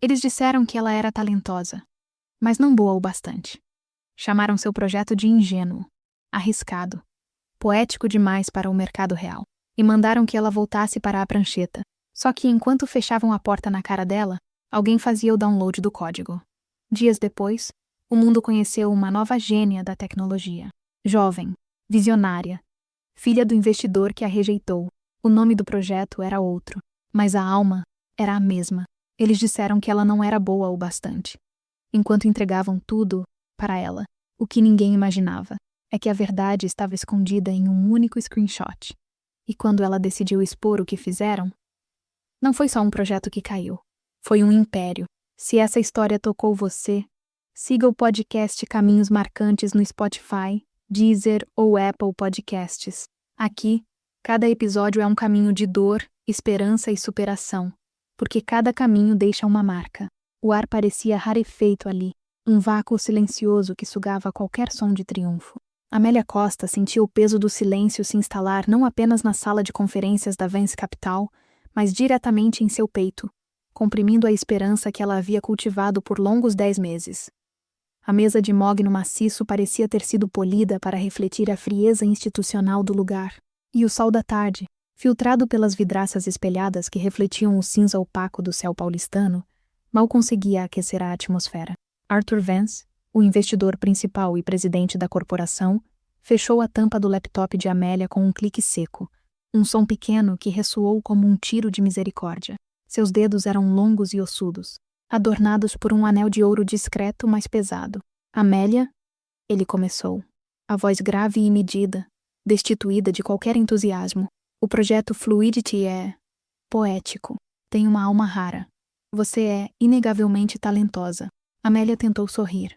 Eles disseram que ela era talentosa, mas não boa o bastante. Chamaram seu projeto de ingênuo, arriscado, poético demais para o mercado real, e mandaram que ela voltasse para a prancheta. Só que enquanto fechavam a porta na cara dela, alguém fazia o download do código. Dias depois, o mundo conheceu uma nova gênia da tecnologia. Jovem, visionária, filha do investidor que a rejeitou. O nome do projeto era outro, mas a alma era a mesma. Eles disseram que ela não era boa o bastante. Enquanto entregavam tudo para ela, o que ninguém imaginava é que a verdade estava escondida em um único screenshot. E quando ela decidiu expor o que fizeram, não foi só um projeto que caiu, foi um império. Se essa história tocou você, siga o podcast Caminhos Marcantes no Spotify, Deezer ou Apple Podcasts. Aqui, cada episódio é um caminho de dor, esperança e superação, porque cada caminho deixa uma marca. O ar parecia rarefeito ali, um vácuo silencioso que sugava qualquer som de triunfo. Amélia Costa sentiu o peso do silêncio se instalar não apenas na sala de conferências da Vence Capital, mas diretamente em seu peito, comprimindo a esperança que ela havia cultivado por longos 10 meses. A mesa de mogno maciço parecia ter sido polida para refletir a frieza institucional do lugar, e o sol da tarde, filtrado pelas vidraças espelhadas que refletiam o cinza opaco do céu paulistano, mal conseguia aquecer a atmosfera. Arthur Vance, o investidor principal e presidente da corporação, fechou a tampa do laptop de Amélia com um clique seco, um som pequeno que ressoou como um tiro de misericórdia. Seus dedos eram longos e ossudos, adornados por um anel de ouro discreto, mas pesado. Amélia, ele começou, a voz grave e medida, destituída de qualquer entusiasmo. O projeto Fluidity é poético, tem uma alma rara. Você é inegavelmente talentosa. Amélia tentou sorrir,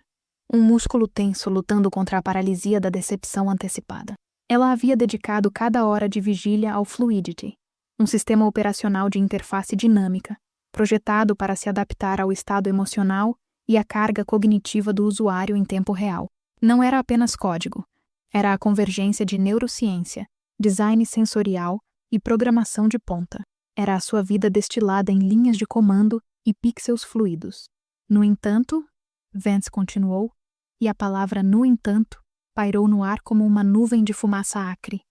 um músculo tenso lutando contra a paralisia da decepção antecipada. Ela havia dedicado cada hora de vigília ao Fluidity, um sistema operacional de interface dinâmica, projetado para se adaptar ao estado emocional e à carga cognitiva do usuário em tempo real. Não era apenas código, era a convergência de neurociência, design sensorial e programação de ponta. Era a sua vida destilada em linhas de comando e pixels fluidos. No entanto, Vance continuou, e a palavra no entanto pairou no ar como uma nuvem de fumaça acre.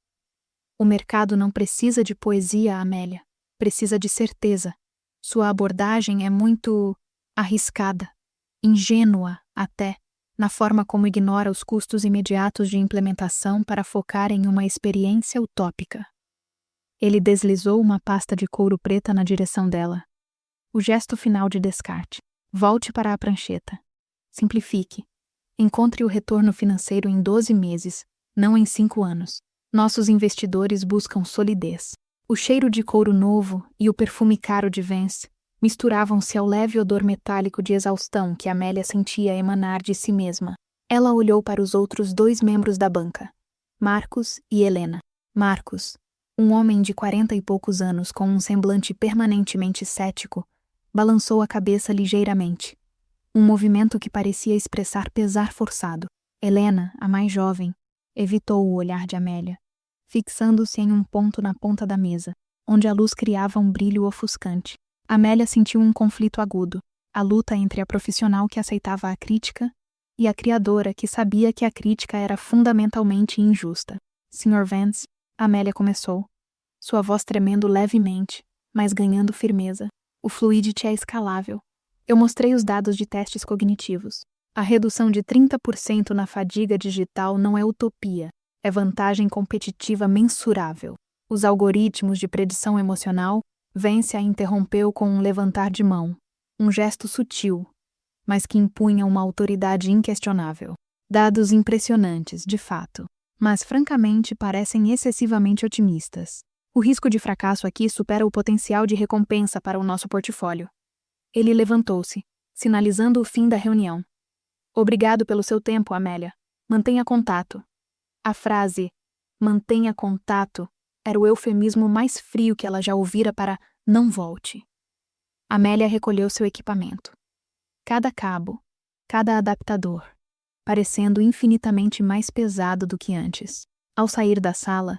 O mercado não precisa de poesia, Amélia. Precisa de certeza. Sua abordagem é muito arriscada, ingênua até, na forma como ignora os custos imediatos de implementação para focar em uma experiência utópica. Ele deslizou uma pasta de couro preta na direção dela. O gesto final de descarte. Volte para a prancheta. Simplifique. Encontre o retorno financeiro em 12 meses, não em 5 anos. Nossos investidores buscam solidez. O cheiro de couro novo e o perfume caro de Vance misturavam-se ao leve odor metálico de exaustão que Amélia sentia emanar de si mesma. Ela olhou para os outros 2 membros da banca, Marcos e Helena. Marcos, um homem de 40 e poucos anos com um semblante permanentemente cético, balançou a cabeça ligeiramente, um movimento que parecia expressar pesar forçado. Helena, a mais jovem, evitou o olhar de Amélia, fixando-se em um ponto na ponta da mesa, onde a luz criava um brilho ofuscante. Amélia sentiu um conflito agudo, a luta entre a profissional que aceitava a crítica e a criadora que sabia que a crítica era fundamentalmente injusta. Sr. Vance, Amélia começou, sua voz tremendo levemente, mas ganhando firmeza. O Fluidity é escalável. Eu mostrei os dados de testes cognitivos. A redução de 30% na fadiga digital não é utopia, é vantagem competitiva mensurável. Os algoritmos de predição emocional, Vance a interrompeu com um levantar de mão, um gesto sutil, mas que impunha uma autoridade inquestionável. Dados impressionantes, de fato, mas francamente parecem excessivamente otimistas. O risco de fracasso aqui supera o potencial de recompensa para o nosso portfólio. Ele levantou-se, sinalizando o fim da reunião. Obrigado pelo seu tempo, Amélia. Mantenha contato. A frase, mantenha contato, era o eufemismo mais frio que ela já ouvira para não volte. Amélia recolheu seu equipamento. Cada cabo, cada adaptador, parecendo infinitamente mais pesado do que antes. Ao sair da sala,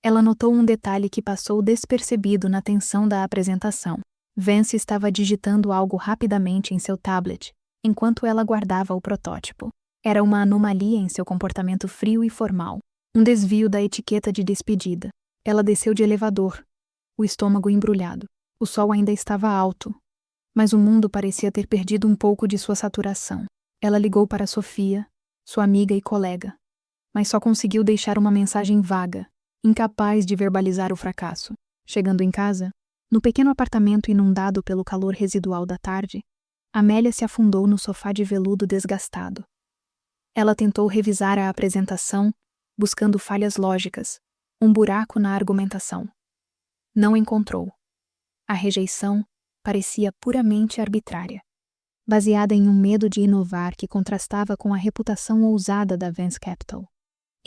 ela notou um detalhe que passou despercebido na tensão da apresentação. Vance estava digitando algo rapidamente em seu tablet, enquanto ela guardava o protótipo. Era uma anomalia em seu comportamento frio e formal, um desvio da etiqueta de despedida. Ela desceu de elevador, o estômago embrulhado. O sol ainda estava alto, mas o mundo parecia ter perdido um pouco de sua saturação. Ela ligou para Sofia, sua amiga e colega, mas só conseguiu deixar uma mensagem vaga, incapaz de verbalizar o fracasso. Chegando em casa, no pequeno apartamento inundado pelo calor residual da tarde, Amélia se afundou no sofá de veludo desgastado. Ela tentou revisar a apresentação, buscando falhas lógicas, um buraco na argumentação. Não encontrou. A rejeição parecia puramente arbitrária, baseada em um medo de inovar que contrastava com a reputação ousada da Vance Capital.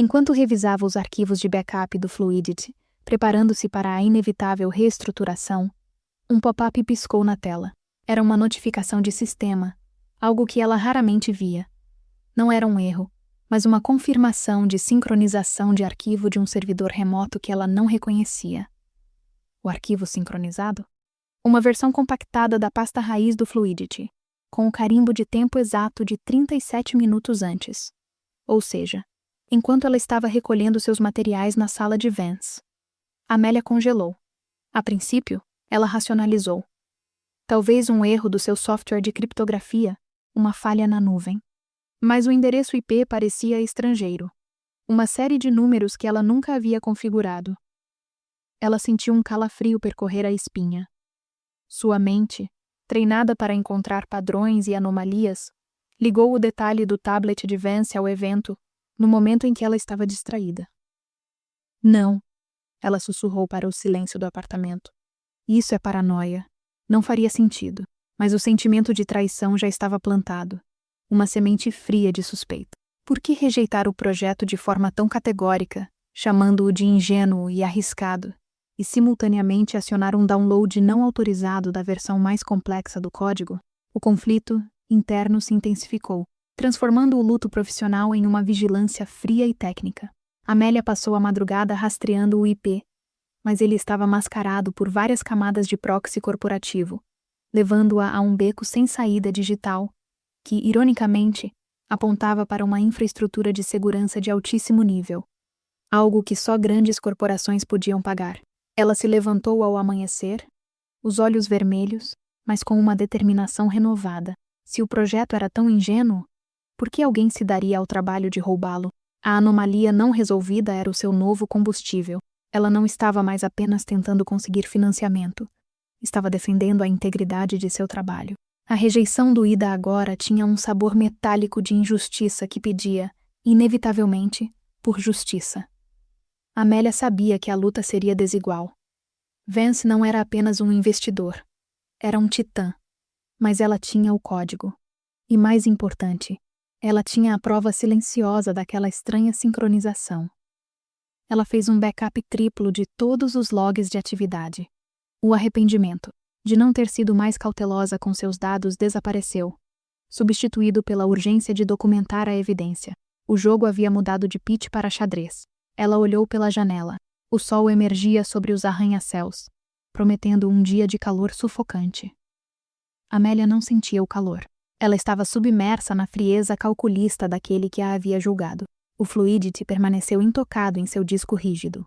Enquanto revisava os arquivos de backup do Fluidity, preparando-se para a inevitável reestruturação, um pop-up piscou na tela. Era uma notificação de sistema, algo que ela raramente via. Não era um erro, mas uma confirmação de sincronização de arquivo de um servidor remoto que ela não reconhecia. O arquivo sincronizado? Uma versão compactada da pasta raiz do Fluidity, com o carimbo de tempo exato de 37 minutos antes. Ou seja, enquanto ela estava recolhendo seus materiais na sala de Vance. Amélia congelou. A princípio, ela racionalizou. Talvez um erro do seu software de criptografia, uma falha na nuvem. Mas o endereço IP parecia estrangeiro. Uma série de números que ela nunca havia configurado. Ela sentiu um calafrio percorrer a espinha. Sua mente, treinada para encontrar padrões e anomalias, ligou o detalhe do tablet de Vance ao evento no momento em que ela estava distraída. Não, ela sussurrou para o silêncio do apartamento. Isso é paranoia. Não faria sentido, mas o sentimento de traição já estava plantado. Uma semente fria de suspeita. Por que rejeitar o projeto de forma tão categórica, chamando-o de ingênuo e arriscado, e simultaneamente acionar um download não autorizado da versão mais complexa do código? O conflito interno se intensificou, transformando o luto profissional em uma vigilância fria e técnica. Amélia passou a madrugada rastreando o IP, mas ele estava mascarado por várias camadas de proxy corporativo, levando-a a um beco sem saída digital, que, ironicamente, apontava para uma infraestrutura de segurança de altíssimo nível, algo que só grandes corporações podiam pagar. Ela se levantou ao amanhecer, os olhos vermelhos, mas com uma determinação renovada. Se o projeto era tão ingênuo, por que alguém se daria ao trabalho de roubá-lo? A anomalia não resolvida era o seu novo combustível. Ela não estava mais apenas tentando conseguir financiamento. Estava defendendo a integridade de seu trabalho. A rejeição doída agora tinha um sabor metálico de injustiça que pedia, inevitavelmente, por justiça. Amélia sabia que a luta seria desigual. Vance não era apenas um investidor. Era um titã. Mas ela tinha o código. E mais importante, ela tinha a prova silenciosa daquela estranha sincronização. Ela fez um backup triplo de todos os logs de atividade. O arrependimento de não ter sido mais cautelosa com seus dados desapareceu, substituído pela urgência de documentar a evidência. O jogo havia mudado de pitch para xadrez. Ela olhou pela janela. O sol emergia sobre os arranha-céus, prometendo um dia de calor sufocante. Amélia não sentia o calor. Ela estava submersa na frieza calculista daquele que a havia julgado. O Fluidity permaneceu intocado em seu disco rígido.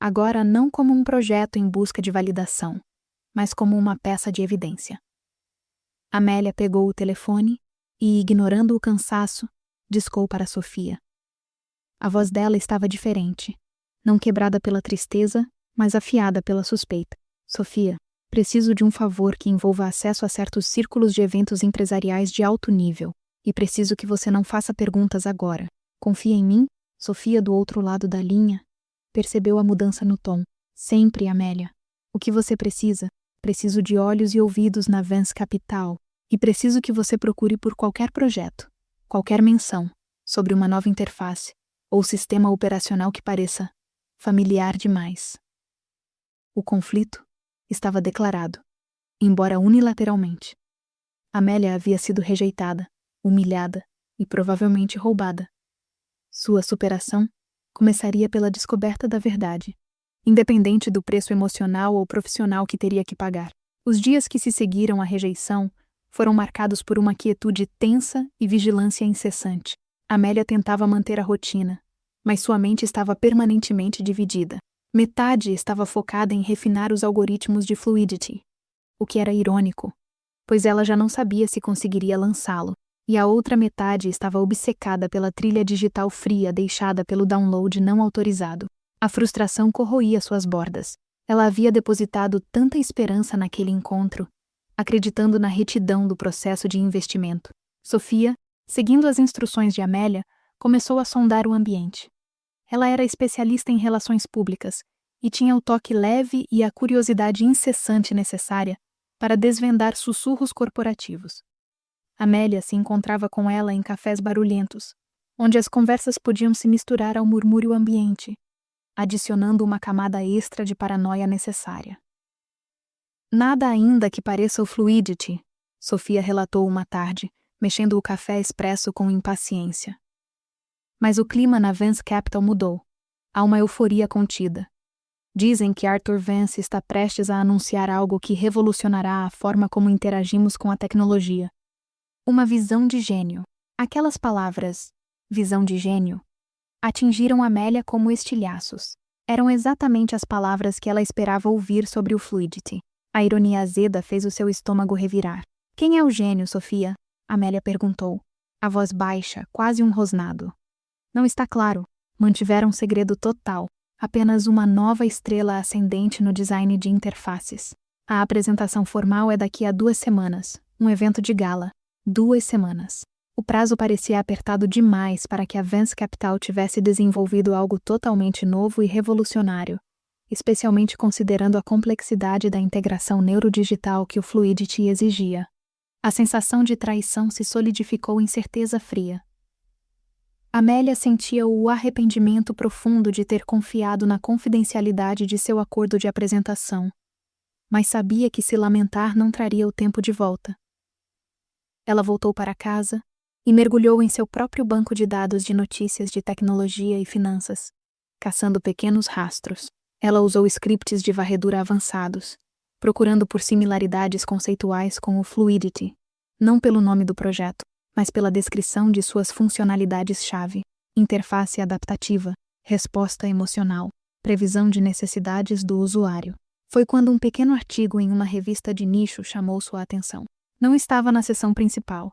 Agora não como um projeto em busca de validação, mas como uma peça de evidência. Amélia pegou o telefone e, ignorando o cansaço, discou para Sofia. A voz dela estava diferente, não quebrada pela tristeza, mas afiada pela suspeita. Sofia, preciso de um favor que envolva acesso a certos círculos de eventos empresariais de alto nível, e preciso que você não faça perguntas agora. Confia em mim? Sofia, do outro lado da linha, percebeu a mudança no tom. Sempre, Amélia. O que você precisa? Preciso de olhos e ouvidos na Vance Capital, e preciso que você procure por qualquer projeto, qualquer menção, sobre uma nova interface, ou sistema operacional que pareça familiar demais. O conflito estava declarado, embora unilateralmente. Amélia havia sido rejeitada, humilhada e provavelmente roubada. Sua superação começaria pela descoberta da verdade, independente do preço emocional ou profissional que teria que pagar. Os dias que se seguiram à rejeição foram marcados por uma quietude tensa e vigilância incessante. Amélia tentava manter a rotina, mas sua mente estava permanentemente dividida. Metade estava focada em refinar os algoritmos de Fluidity, o que era irônico, pois ela já não sabia se conseguiria lançá-lo, e a outra metade estava obcecada pela trilha digital fria deixada pelo download não autorizado. A frustração corroía suas bordas. Ela havia depositado tanta esperança naquele encontro, acreditando na retidão do processo de investimento. Sofia, seguindo as instruções de Amélia, começou a sondar o ambiente. Ela era especialista em relações públicas e tinha o toque leve e a curiosidade incessante necessária para desvendar sussurros corporativos. Amélia se encontrava com ela em cafés barulhentos, onde as conversas podiam se misturar ao murmúrio ambiente, adicionando uma camada extra de paranoia necessária. Nada ainda que pareça o Fluidity, Sofia relatou uma tarde, mexendo o café expresso com impaciência. Mas o clima na Vance Capital mudou. Há uma euforia contida. Dizem que Arthur Vance está prestes a anunciar algo que revolucionará a forma como interagimos com a tecnologia. Uma visão de gênio. Aquelas palavras, visão de gênio, atingiram Amélia como estilhaços. Eram exatamente as palavras que ela esperava ouvir sobre o Fluidity. A ironia azeda fez o seu estômago revirar. Quem é o gênio, Sofia? Amélia perguntou. A voz baixa, quase um rosnado. Não está claro. Mantiveram um segredo total. Apenas uma nova estrela ascendente no design de interfaces. A apresentação formal é daqui a 2 semanas. Um evento de gala. 2 semanas. O prazo parecia apertado demais para que a Vance Capital tivesse desenvolvido algo totalmente novo e revolucionário, especialmente considerando a complexidade da integração neurodigital que o Fluidity exigia. A sensação de traição se solidificou em certeza fria. Amélia sentia o arrependimento profundo de ter confiado na confidencialidade de seu acordo de apresentação, mas sabia que se lamentar não traria o tempo de volta. Ela voltou para casa e mergulhou em seu próprio banco de dados de notícias de tecnologia e finanças, caçando pequenos rastros. Ela usou scripts de varredura avançados, procurando por similaridades conceituais com o Fluidity, não pelo nome do projeto, mas pela descrição de suas funcionalidades-chave: interface adaptativa, resposta emocional, previsão de necessidades do usuário. Foi quando um pequeno artigo em uma revista de nicho chamou sua atenção. Não estava na seção principal,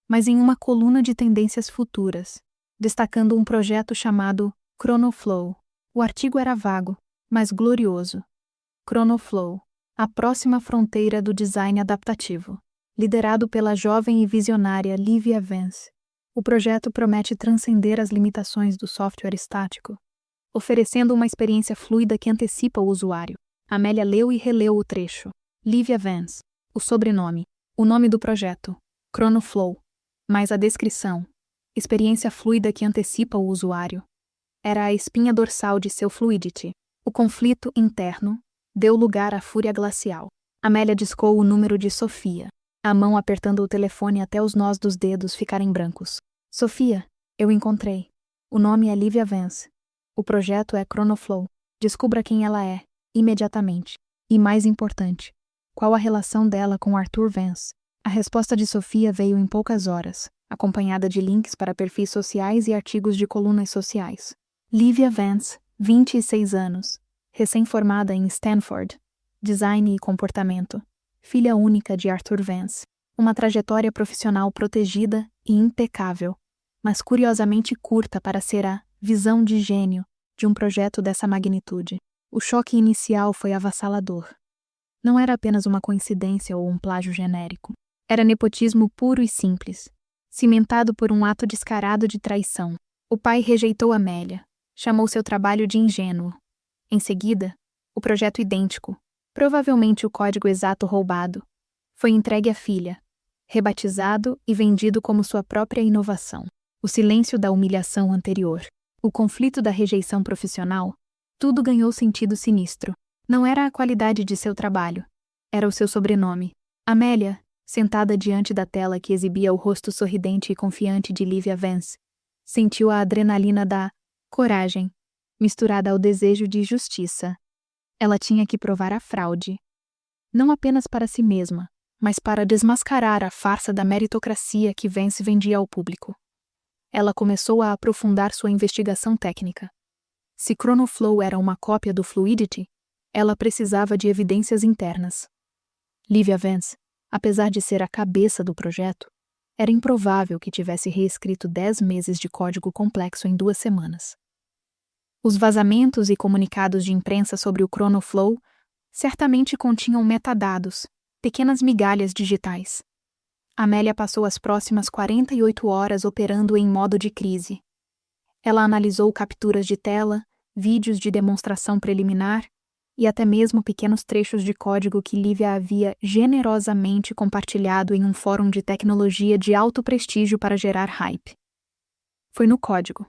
mas em uma coluna de tendências futuras, destacando um projeto chamado Chronoflow. O artigo era vago, mas glorioso. Chronoflow, a próxima fronteira do design adaptativo, liderado pela jovem e visionária Livia Vance. O projeto promete transcender as limitações do software estático, oferecendo uma experiência fluida que antecipa o usuário. Amélia leu e releu o trecho. Livia Vance, o sobrenome, o nome do projeto, Chronoflow, mas a descrição, experiência fluida que antecipa o usuário, era a espinha dorsal de seu Fluidity. O conflito interno deu lugar à fúria glacial. Amélia discou o número de Sofia, a mão apertando o telefone até os nós dos dedos ficarem brancos. Sofia, eu encontrei. O nome é Livia Vance. O projeto é Chronoflow. Descubra quem ela é, imediatamente. E mais importante, qual a relação dela com Arthur Vance? A resposta de Sofia veio em poucas horas, acompanhada de links para perfis sociais e artigos de colunas sociais. Livia Vance, 26 anos, recém-formada em Stanford, design e comportamento, filha única de Arthur Vance, uma trajetória profissional protegida e impecável, mas curiosamente curta para ser a visão de gênio de um projeto dessa magnitude. O choque inicial foi avassalador. Não era apenas uma coincidência ou um plágio genérico. Era nepotismo puro e simples, cimentado por um ato descarado de traição. O pai rejeitou Amélia, chamou seu trabalho de ingênuo. Em seguida, o projeto idêntico, provavelmente o código exato roubado, foi entregue à filha, rebatizado e vendido como sua própria inovação. O silêncio da humilhação anterior, o conflito da rejeição profissional, tudo ganhou sentido sinistro. Não era a qualidade de seu trabalho, era o seu sobrenome. Amélia, sentada diante da tela que exibia o rosto sorridente e confiante de Livia Vance, sentiu a adrenalina da coragem, misturada ao desejo de justiça. Ela tinha que provar a fraude. não apenas para si mesma, mas para desmascarar a farsa da meritocracia que Vance vendia ao público. Ela começou a aprofundar sua investigação técnica. Se Chronoflow era uma cópia do Fluidity, ela precisava de evidências internas. Livia Vance, apesar de ser a cabeça do projeto, era improvável que tivesse reescrito 10 meses de código complexo em 2 semanas. Os vazamentos e comunicados de imprensa sobre o Chronoflow certamente continham metadados, pequenas migalhas digitais. Amélia passou as próximas 48 horas operando em modo de crise. Ela analisou capturas de tela, vídeos de demonstração preliminar e até mesmo pequenos trechos de código que Livia havia generosamente compartilhado em um fórum de tecnologia de alto prestígio para gerar hype. Foi no código.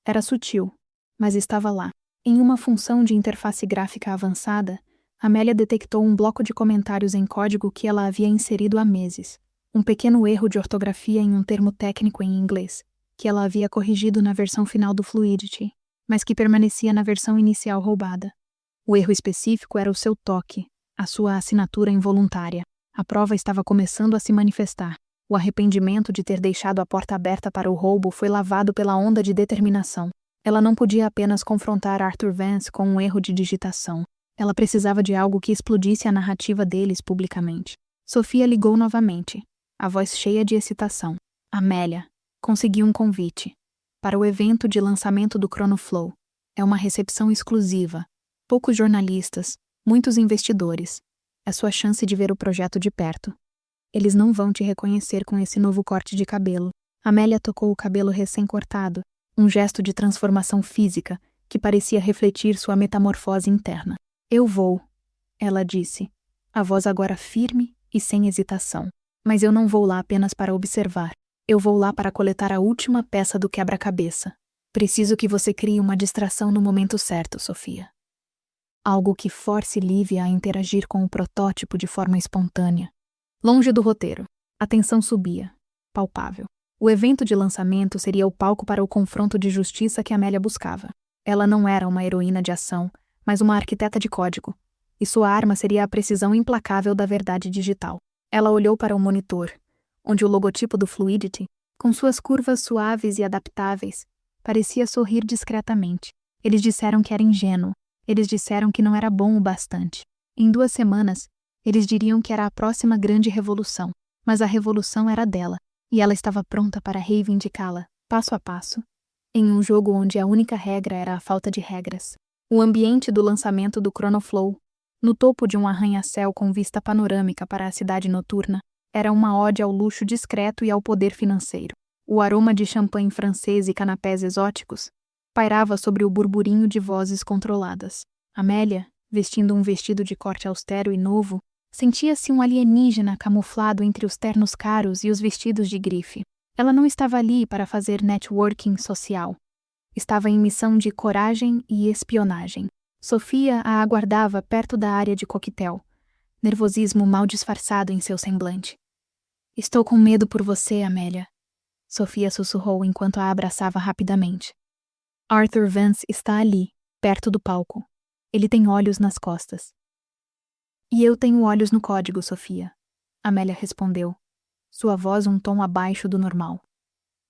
Era sutil, mas estava lá. Em uma função de interface gráfica avançada, Amélia detectou um bloco de comentários em código que ela havia inserido há meses. Um pequeno erro de ortografia em um termo técnico em inglês, que ela havia corrigido na versão final do Fluidity, mas que permanecia na versão inicial roubada. O erro específico era o seu toque, a sua assinatura involuntária. A prova estava começando a se manifestar. O arrependimento de ter deixado a porta aberta para o roubo foi lavado pela onda de determinação. Ela não podia apenas confrontar Arthur Vance com um erro de digitação. Ela precisava de algo que explodisse a narrativa deles publicamente. Sofia ligou novamente, a voz cheia de excitação. Amélia, consegui um convite para o evento de lançamento do Chronoflow. É uma recepção exclusiva. Poucos jornalistas, muitos investidores. É sua chance de ver o projeto de perto. Eles não vão te reconhecer com esse novo corte de cabelo. Amélia tocou o cabelo recém-cortado, um gesto de transformação física que parecia refletir sua metamorfose interna. Eu vou, ela disse, a voz agora firme e sem hesitação. Mas eu não vou lá apenas para observar. Eu vou lá para coletar a última peça do quebra-cabeça. Preciso que você crie uma distração no momento certo, Sofia. Algo que force Livia a interagir com o protótipo de forma espontânea. Longe do roteiro, a tensão subia, palpável. O evento de lançamento seria o palco para o confronto de justiça que Amélia buscava. Ela não era uma heroína de ação, mas uma arquiteta de código, e sua arma seria a precisão implacável da verdade digital. Ela olhou para o monitor, onde o logotipo do Fluidity, com suas curvas suaves e adaptáveis, parecia sorrir discretamente. Eles disseram que era ingênuo. Eles disseram que não era bom o bastante. Em 2 semanas, eles diriam que era a próxima grande revolução. Mas a revolução era dela, e ela estava pronta para reivindicá-la, passo a passo, em um jogo onde a única regra era a falta de regras. O ambiente do lançamento do Chronoflow, no topo de um arranha-céu com vista panorâmica para a cidade noturna, era uma ode ao luxo discreto e ao poder financeiro. O aroma de champanhe francês e canapés exóticos pairava sobre o burburinho de vozes controladas. Amélia, vestindo um vestido de corte austero e novo, sentia-se um alienígena camuflado entre os ternos caros e os vestidos de grife. Ela não estava ali para fazer networking social. Estava em missão de coragem e espionagem. Sofia a aguardava perto da área de coquetel, nervosismo mal disfarçado em seu semblante. Estou com medo por você, Amélia, Sofia sussurrou enquanto a abraçava rapidamente. Arthur Vance está ali, perto do palco. Ele tem olhos nas costas. E eu tenho olhos no código, Sofia, Amélia respondeu, sua voz um tom abaixo do normal.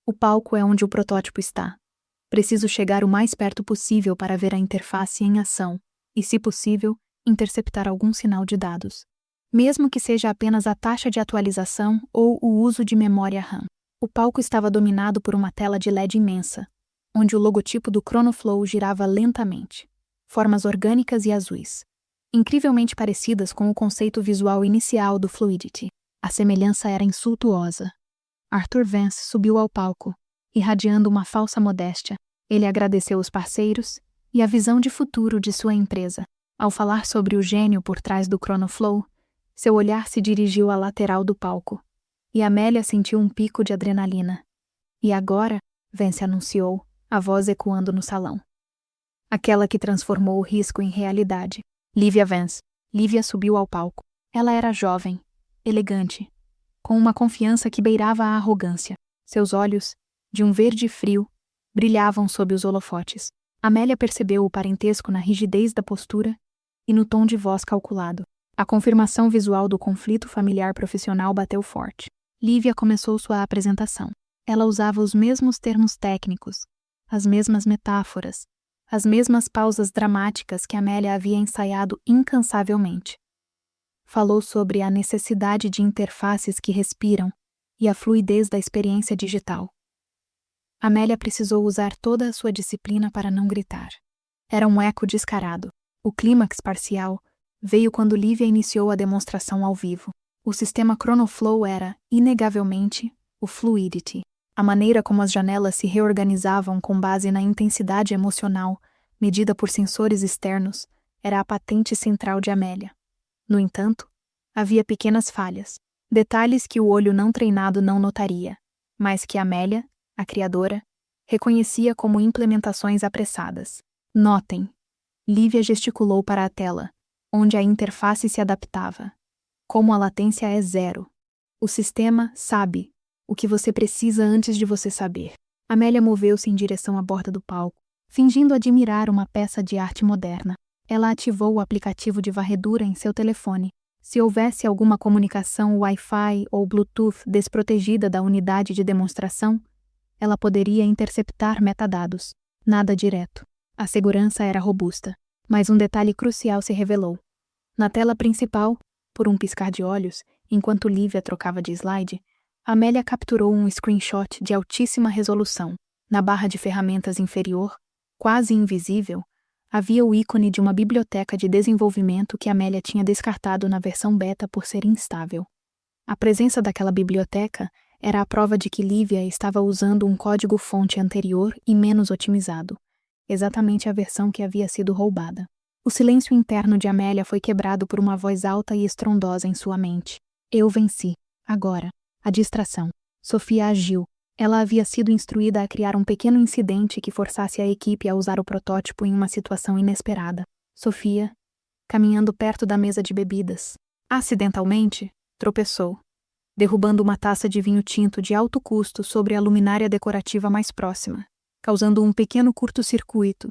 O palco é onde o protótipo está. Preciso chegar o mais perto possível para ver a interface em ação e, se possível, interceptar algum sinal de dados. Mesmo que seja apenas a taxa de atualização ou o uso de memória RAM. O palco estava dominado por uma tela de LED imensa, onde o logotipo do Chronoflow girava lentamente. Formas orgânicas e azuis, incrivelmente parecidas com o conceito visual inicial do Fluidity. A semelhança era insultuosa. Arthur Vance subiu ao palco, irradiando uma falsa modéstia. Ele agradeceu os parceiros e a visão de futuro de sua empresa. Ao falar sobre o gênio por trás do Chronoflow, seu olhar se dirigiu à lateral do palco, e Amélia sentiu um pico de adrenalina. E agora, Vance anunciou, a voz ecoando no salão. Aquela que transformou o risco em realidade. Livia Vance. Livia subiu ao palco. Ela era jovem, elegante, com uma confiança que beirava a arrogância. Seus olhos, de um verde frio, brilhavam sob os holofotes. Amélia percebeu o parentesco na rigidez da postura e no tom de voz calculado. A confirmação visual do conflito familiar profissional bateu forte. Lívia começou sua apresentação. Ela usava os mesmos termos técnicos, as mesmas metáforas, as mesmas pausas dramáticas que Amélia havia ensaiado incansavelmente. Falou sobre a necessidade de interfaces que respiram e a fluidez da experiência digital. Amélia precisou usar toda a sua disciplina para não gritar. Era um eco descarado. O clímax parcial veio quando Lívia iniciou a demonstração ao vivo. O sistema Chronoflow era, inegavelmente, o Fluidity. A maneira como as janelas se reorganizavam com base na intensidade emocional, medida por sensores externos, era a patente central de Amélia. No entanto, havia pequenas falhas, detalhes que o olho não treinado não notaria, mas que Amélia, a criadora, reconhecia como implementações apressadas. Notem. Lívia gesticulou para a tela, onde a interface se adaptava. Como a latência é zero. O sistema sabe o que você precisa antes de você saber. Amélia moveu-se em direção à borda do palco, fingindo admirar uma peça de arte moderna. Ela ativou o aplicativo de varredura em seu telefone. Se houvesse alguma comunicação Wi-Fi ou Bluetooth desprotegida da unidade de demonstração, ela poderia interceptar metadados. Nada direto. A segurança era robusta, mas um detalhe crucial se revelou. Na tela principal, por um piscar de olhos, enquanto Lívia trocava de slide, Amélia capturou um screenshot de altíssima resolução. Na barra de ferramentas inferior, quase invisível, havia o ícone de uma biblioteca de desenvolvimento que Amélia tinha descartado na versão beta por ser instável. A presença daquela biblioteca era a prova de que Lívia estava usando um código-fonte anterior e menos otimizado, exatamente a versão que havia sido roubada. O silêncio interno de Amélia foi quebrado por uma voz alta e estrondosa em sua mente. Eu venci. Agora. A distração. Sofia agiu. Ela havia sido instruída a criar um pequeno incidente que forçasse a equipe a usar o protótipo em uma situação inesperada. Sofia, caminhando perto da mesa de bebidas, acidentalmente, tropeçou, derrubando uma taça de vinho tinto de alto custo sobre a luminária decorativa mais próxima, causando um pequeno curto-circuito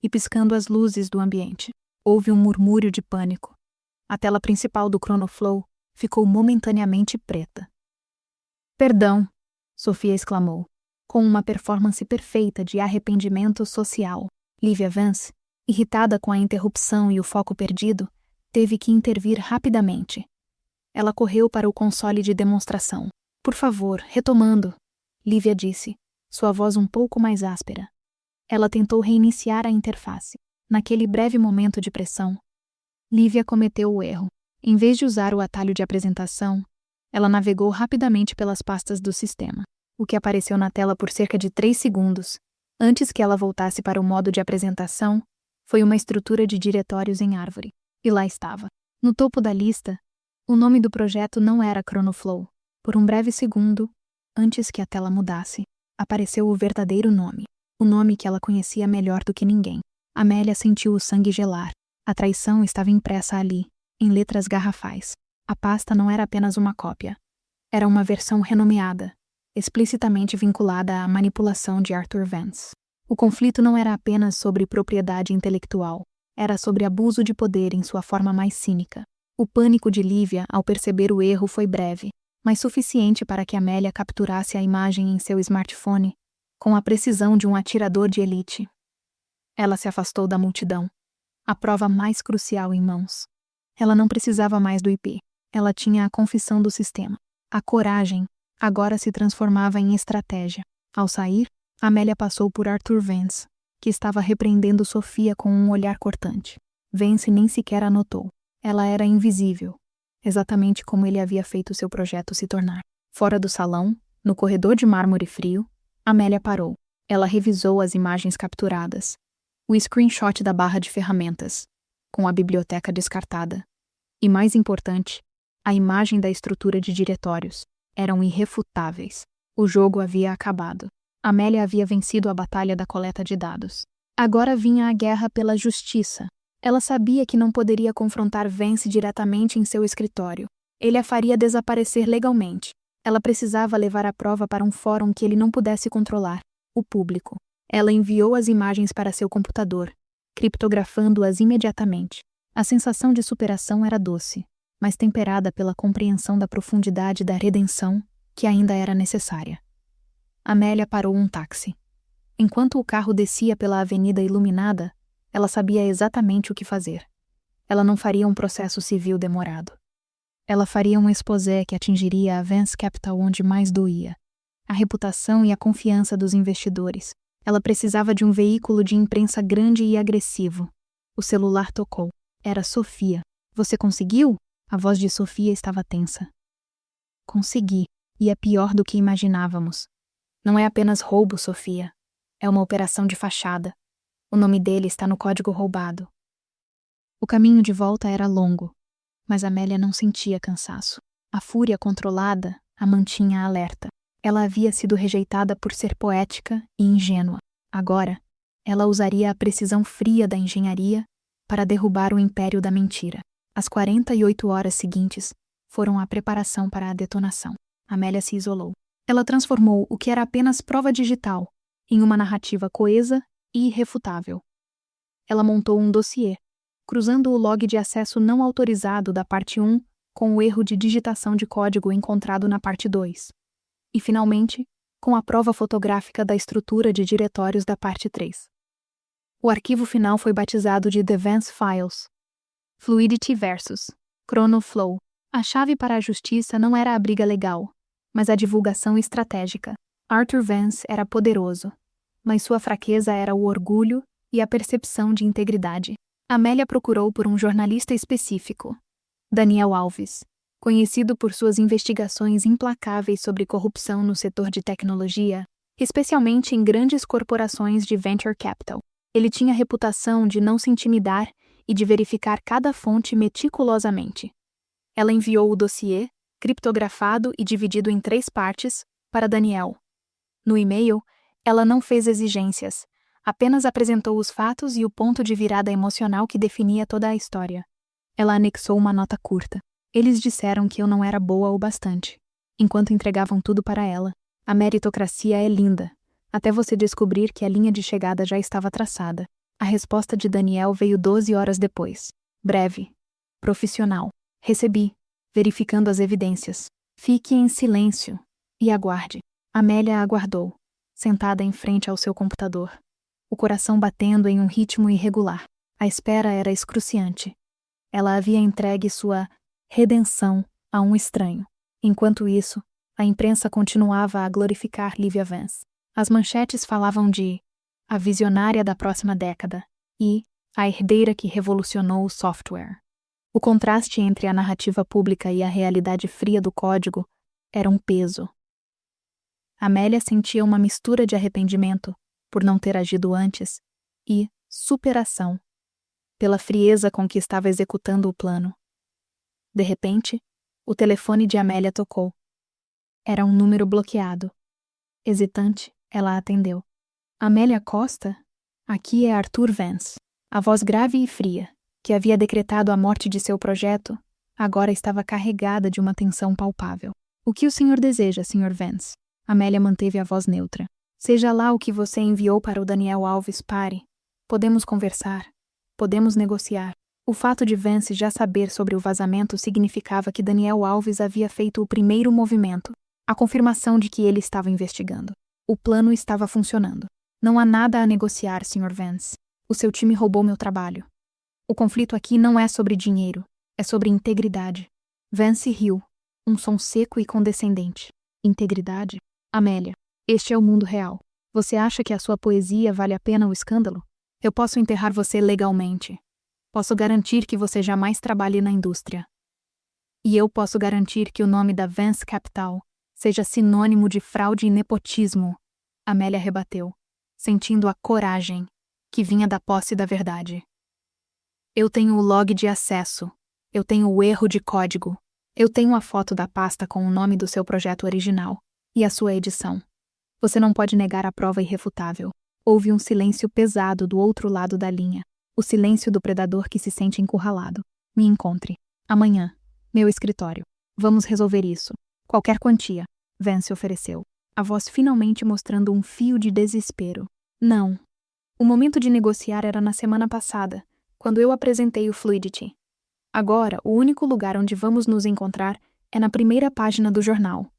e piscando as luzes do ambiente. Houve um murmúrio de pânico. A tela principal do Chronoflow ficou momentaneamente preta. Perdão, Sofia exclamou, com uma performance perfeita de arrependimento social. Lívia Vance, irritada com a interrupção e o foco perdido, teve que intervir rapidamente. Ela correu para o console de demonstração. Por favor, retomando, Lívia disse, sua voz um pouco mais áspera. Ela tentou reiniciar a interface. Naquele breve momento de pressão, Lívia cometeu o erro. Em vez de usar o atalho de apresentação, ela navegou rapidamente pelas pastas do sistema, o que apareceu na tela por cerca de 3 segundos. Antes que ela voltasse para o modo de apresentação, foi uma estrutura de diretórios em árvore. E lá estava. No topo da lista, o nome do projeto não era Chronoflow. Por um breve segundo, antes que a tela mudasse, apareceu o verdadeiro nome. O nome que ela conhecia melhor do que ninguém. Amélia sentiu o sangue gelar. A traição estava impressa ali, em letras garrafais. A pasta não era apenas uma cópia. Era uma versão renomeada, explicitamente vinculada à manipulação de Arthur Vance. O conflito não era apenas sobre propriedade intelectual, era sobre abuso de poder em sua forma mais cínica. O pânico de Lívia ao perceber o erro foi breve, mas suficiente para que Amélia capturasse a imagem em seu smartphone com a precisão de um atirador de elite. Ela se afastou da multidão, a prova mais crucial em mãos. Ela não precisava mais do IP. Ela tinha a confissão do sistema. A coragem agora se transformava em estratégia. Ao sair, Amélia passou por Arthur Vance, que estava repreendendo Sofia com um olhar cortante. Vance nem sequer a notou. Ela era invisível, exatamente como ele havia feito seu projeto se tornar. Fora do salão, no corredor de mármore frio, Amélia parou. Ela revisou as imagens capturadas, o screenshot da barra de ferramentas, com a biblioteca descartada. E mais importante, a imagem da estrutura de diretórios. Eram irrefutáveis. O jogo havia acabado. Amélia havia vencido a batalha da coleta de dados. Agora vinha a guerra pela justiça. Ela sabia que não poderia confrontar Vance diretamente em seu escritório. Ele a faria desaparecer legalmente. Ela precisava levar a prova para um fórum que ele não pudesse controlar, o público. Ela enviou as imagens para seu computador, criptografando-as imediatamente. A sensação de superação era doce, mas temperada pela compreensão da profundidade da redenção que ainda era necessária. Amélia parou um táxi. Enquanto o carro descia pela avenida iluminada, ela sabia exatamente o que fazer. Ela não faria um processo civil demorado. Ela faria um exposé que atingiria a Vance Capital onde mais doía. A reputação e a confiança dos investidores. Ela precisava de um veículo de imprensa grande e agressivo. O celular tocou. Era Sofia. Você conseguiu? A voz de Sofia estava tensa. Consegui, e é pior do que imaginávamos. Não é apenas roubo, Sofia. É uma operação de fachada. O nome dele está no código roubado. O caminho de volta era longo, mas Amélia não sentia cansaço. A fúria controlada a mantinha alerta. Ela havia sido rejeitada por ser poética e ingênua. Agora, ela usaria a precisão fria da engenharia para derrubar o império da mentira. As 48 horas seguintes foram a preparação para a detonação. Amélia se isolou. Ela transformou o que era apenas prova digital em uma narrativa coesa e irrefutável. Ela montou um dossiê, cruzando o log de acesso não autorizado da parte 1 com o erro de digitação de código encontrado na parte 2. E, finalmente, com a prova fotográfica da estrutura de diretórios da parte 3. O arquivo final foi batizado de The Vance Files. Fluidity versus Chronoflow. A chave para a justiça não era a briga legal, mas a divulgação estratégica. Arthur Vance era poderoso, mas sua fraqueza era o orgulho e a percepção de integridade. Amélia procurou por um jornalista específico, Daniel Alves, conhecido por suas investigações implacáveis sobre corrupção no setor de tecnologia, especialmente em grandes corporações de venture capital. Ele tinha a reputação de não se intimidar e de verificar cada fonte meticulosamente. Ela enviou o dossiê, criptografado e dividido em 3 partes, para Daniel. No e-mail, ela não fez exigências, apenas apresentou os fatos e o ponto de virada emocional que definia toda a história. Ela anexou uma nota curta. Eles disseram que eu não era boa o bastante, enquanto entregavam tudo para ela. A meritocracia é linda, até você descobrir que a linha de chegada já estava traçada. A resposta de Daniel veio 12 horas depois. Breve. Profissional. Recebi, verificando as evidências. Fique em silêncio e aguarde. Amélia aguardou, sentada em frente ao seu computador, o coração batendo em um ritmo irregular. A espera era excruciante. Ela havia entregue sua redenção a um estranho. Enquanto isso, a imprensa continuava a glorificar Livia Vance. As manchetes falavam de a visionária da próxima década e a herdeira que revolucionou o software. O contraste entre a narrativa pública e a realidade fria do código era um peso. Amélia sentia uma mistura de arrependimento por não ter agido antes e superação pela frieza com que estava executando o plano. De repente, o telefone de Amélia tocou. Era um número bloqueado. Hesitante, ela atendeu. Amélia Costa? Aqui é Arthur Vance. A voz grave e fria, que havia decretado a morte de seu projeto, agora estava carregada de uma tensão palpável. O que o senhor deseja, Sr. Vance? Amélia manteve a voz neutra. Seja lá o que você enviou para o Daniel Alves, pare. Podemos conversar. Podemos negociar. O fato de Vance já saber sobre o vazamento significava que Daniel Alves havia feito o primeiro movimento, a confirmação de que ele estava investigando. O plano estava funcionando. Não há nada a negociar, Sr. Vance. O seu time roubou meu trabalho. O conflito aqui não é sobre dinheiro, é sobre integridade. Vance riu, um som seco e condescendente. Integridade? Amélia, este é o mundo real. Você acha que a sua poesia vale a pena o escândalo? Eu posso enterrar você legalmente. Posso garantir que você jamais trabalhe na indústria. E eu posso garantir que o nome da Vance Capital seja sinônimo de fraude e nepotismo. Amélia rebateu, sentindo a coragem que vinha da posse da verdade. Eu tenho o log de acesso. Eu tenho o erro de código. Eu tenho a foto da pasta com o nome do seu projeto original e a sua edição. Você não pode negar a prova irrefutável. Houve um silêncio pesado do outro lado da linha. O silêncio do predador que se sente encurralado. Me encontre. Amanhã. Meu escritório. Vamos resolver isso. Qualquer quantia. Vance ofereceu. A voz finalmente mostrando um fio de desespero. Não. O momento de negociar era na semana passada, quando eu apresentei o Fluidity. Agora, o único lugar onde vamos nos encontrar é na primeira página do jornal.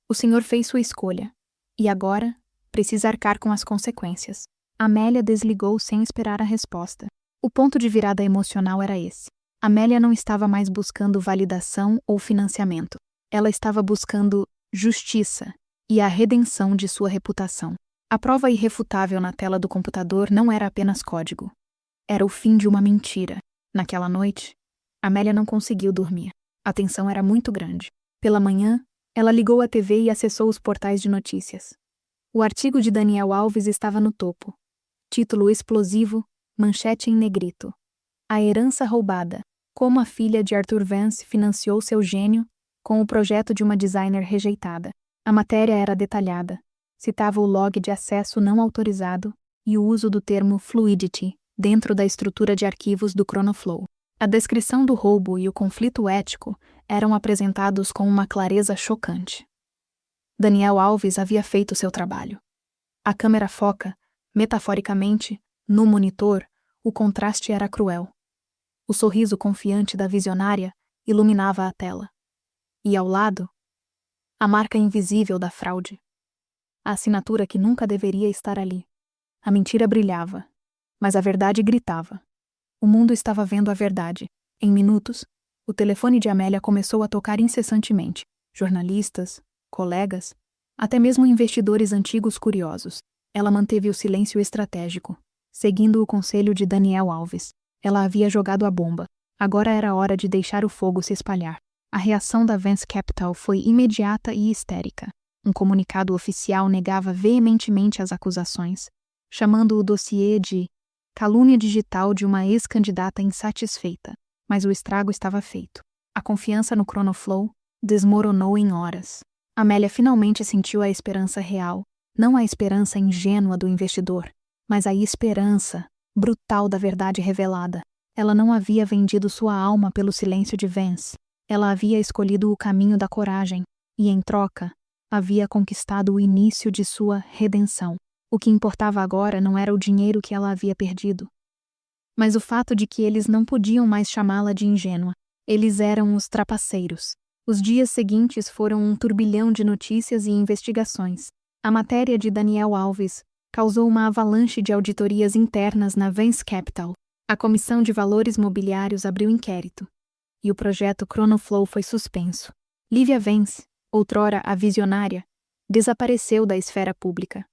O senhor fez sua escolha. E agora, precisa arcar com as consequências. Amélia desligou sem esperar a resposta. O ponto de virada emocional era esse. Amélia não estava mais buscando validação ou financiamento. Ela estava buscando justiça e a redenção de sua reputação. A prova irrefutável na tela do computador não era apenas código. Era o fim de uma mentira. Naquela noite, Amélia não conseguiu dormir. A tensão era muito grande. Pela manhã, ela ligou a TV e acessou os portais de notícias. O artigo de Daniel Alves estava no topo. Título explosivo, manchete em negrito. A herança roubada. Como a filha de Arthur Vance financiou seu gênio com o projeto de uma designer rejeitada. A matéria era detalhada. Citava o log de acesso não autorizado e o uso do termo Fluidity dentro da estrutura de arquivos do Chronoflow. A descrição do roubo e o conflito ético eram apresentados com uma clareza chocante. Daniel Alves havia feito seu trabalho. A câmera foca, metaforicamente, no monitor, o contraste era cruel. O sorriso confiante da visionária iluminava a tela. E ao lado, a marca invisível da fraude. A assinatura que nunca deveria estar ali. A mentira brilhava, mas a verdade gritava. O mundo estava vendo a verdade. Em minutos, o telefone de Amélia começou a tocar incessantemente. Jornalistas, colegas, até mesmo investidores antigos curiosos. Ela manteve o silêncio estratégico, seguindo o conselho de Daniel Alves. Ela havia jogado a bomba. Agora era hora de deixar o fogo se espalhar. A reação da Vance Capital foi imediata e histérica. Um comunicado oficial negava veementemente as acusações, chamando o dossiê de calúnia digital de uma ex-candidata insatisfeita. Mas o estrago estava feito. A confiança no Chronoflow desmoronou em horas. Amélia finalmente sentiu a esperança real, não a esperança ingênua do investidor, mas a esperança brutal da verdade revelada. Ela não havia vendido sua alma pelo silêncio de Vance. Ela havia escolhido o caminho da coragem e, em troca, havia conquistado o início de sua redenção. O que importava agora não era o dinheiro que ela havia perdido, mas o fato de que eles não podiam mais chamá-la de ingênua. Eles eram os trapaceiros. Os dias seguintes foram um turbilhão de notícias e investigações. A matéria de Daniel Alves causou uma avalanche de auditorias internas na Vance Capital. A Comissão de Valores Mobiliários abriu inquérito, e o projeto Chronoflow foi suspenso. Lívia Vance, outrora a visionária, desapareceu da esfera pública.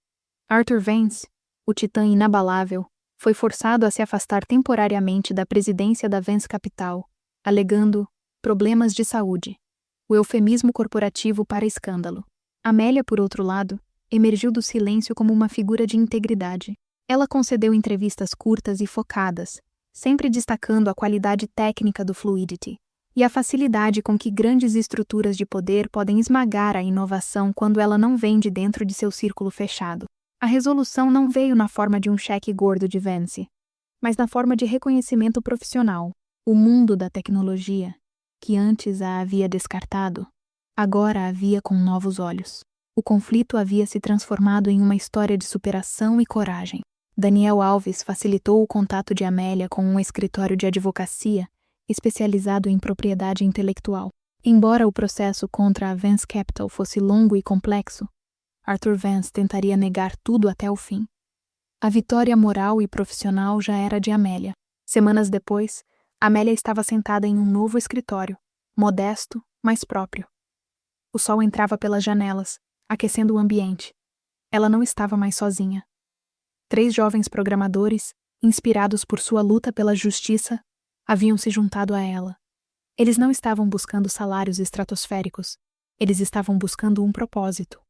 Arthur Vance, o titã inabalável, foi forçado a se afastar temporariamente da presidência da Vance Capital, alegando problemas de saúde, o eufemismo corporativo para escândalo. Amélia, por outro lado, emergiu do silêncio como uma figura de integridade. Ela concedeu entrevistas curtas e focadas, sempre destacando a qualidade técnica do Fluidity e a facilidade com que grandes estruturas de poder podem esmagar a inovação quando ela não vem de dentro de seu círculo fechado. A resolução não veio na forma de um cheque gordo de Vance, mas na forma de reconhecimento profissional. O mundo da tecnologia, que antes a havia descartado, agora a via com novos olhos. O conflito havia se transformado em uma história de superação e coragem. Daniel Alves facilitou o contato de Amélia com um escritório de advocacia especializado em propriedade intelectual. Embora o processo contra a Vance Capital fosse longo e complexo, Arthur Vance tentaria negar tudo até o fim. A vitória moral e profissional já era de Amélia. Semanas depois, Amélia estava sentada em um novo escritório, modesto, mas próprio. O sol entrava pelas janelas, aquecendo o ambiente. Ela não estava mais sozinha. 3 jovens programadores, inspirados por sua luta pela justiça, haviam se juntado a ela. Eles não estavam buscando salários estratosféricos. Eles estavam buscando um propósito.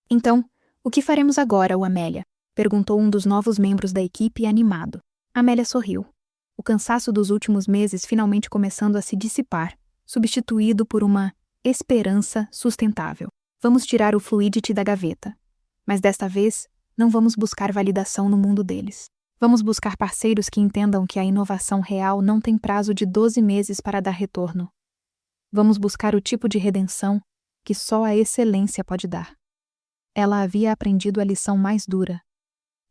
Então, o que faremos agora, Amélia? Perguntou um dos novos membros da equipe animado. Amélia sorriu. O cansaço dos últimos meses finalmente começando a se dissipar, substituído por uma esperança sustentável. Vamos tirar o Fluidity da gaveta. Mas desta vez, não vamos buscar validação no mundo deles. Vamos buscar parceiros que entendam que a inovação real não tem prazo de 12 meses para dar retorno. Vamos buscar o tipo de redenção que só a excelência pode dar. Ela havia aprendido a lição mais dura.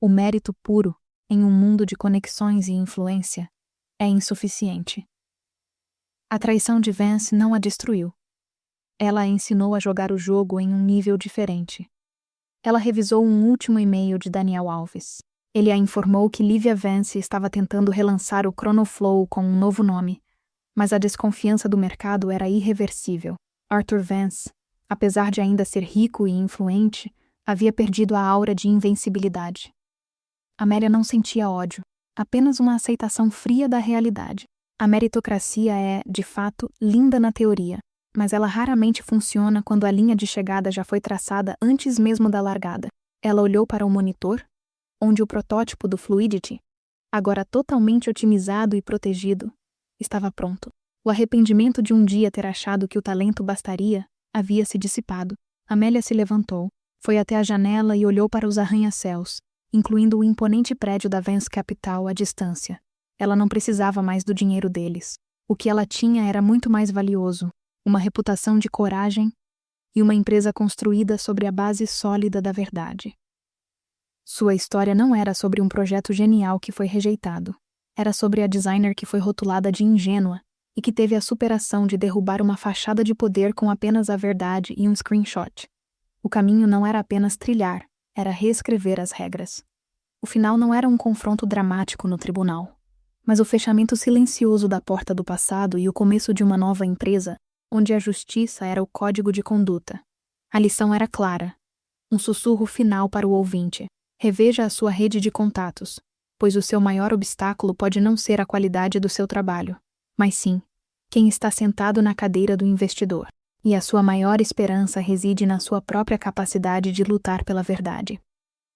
O mérito puro, em um mundo de conexões e influência, é insuficiente. A traição de Vance não a destruiu. Ela a ensinou a jogar o jogo em um nível diferente. Ela revisou um último e-mail de Daniel Alves. Ele a informou que Livia Vance estava tentando relançar o Chronoflow com um novo nome, mas a desconfiança do mercado era irreversível. Arthur Vance, apesar de ainda ser rico e influente, havia perdido a aura de invencibilidade. Amélia não sentia ódio, apenas uma aceitação fria da realidade. A meritocracia é, de fato, linda na teoria, mas ela raramente funciona quando a linha de chegada já foi traçada antes mesmo da largada. Ela olhou para o monitor, onde o protótipo do Fluidity, agora totalmente otimizado e protegido, estava pronto. O arrependimento de um dia ter achado que o talento bastaria havia se dissipado. Amélia se levantou, foi até a janela e olhou para os arranha-céus, incluindo o imponente prédio da Vance Capital à distância. Ela não precisava mais do dinheiro deles. O que ela tinha era muito mais valioso, uma reputação de coragem e uma empresa construída sobre a base sólida da verdade. Sua história não era sobre um projeto genial que foi rejeitado. Era sobre a designer que foi rotulada de ingênua e que teve a superação de derrubar uma fachada de poder com apenas a verdade e um screenshot. O caminho não era apenas trilhar, era reescrever as regras. O final não era um confronto dramático no tribunal, mas o fechamento silencioso da porta do passado e o começo de uma nova empresa, onde a justiça era o código de conduta. A lição era clara. Um sussurro final para o ouvinte. Reveja a sua rede de contatos, pois o seu maior obstáculo pode não ser a qualidade do seu trabalho, mas sim, quem está sentado na cadeira do investidor. E a sua maior esperança reside na sua própria capacidade de lutar pela verdade.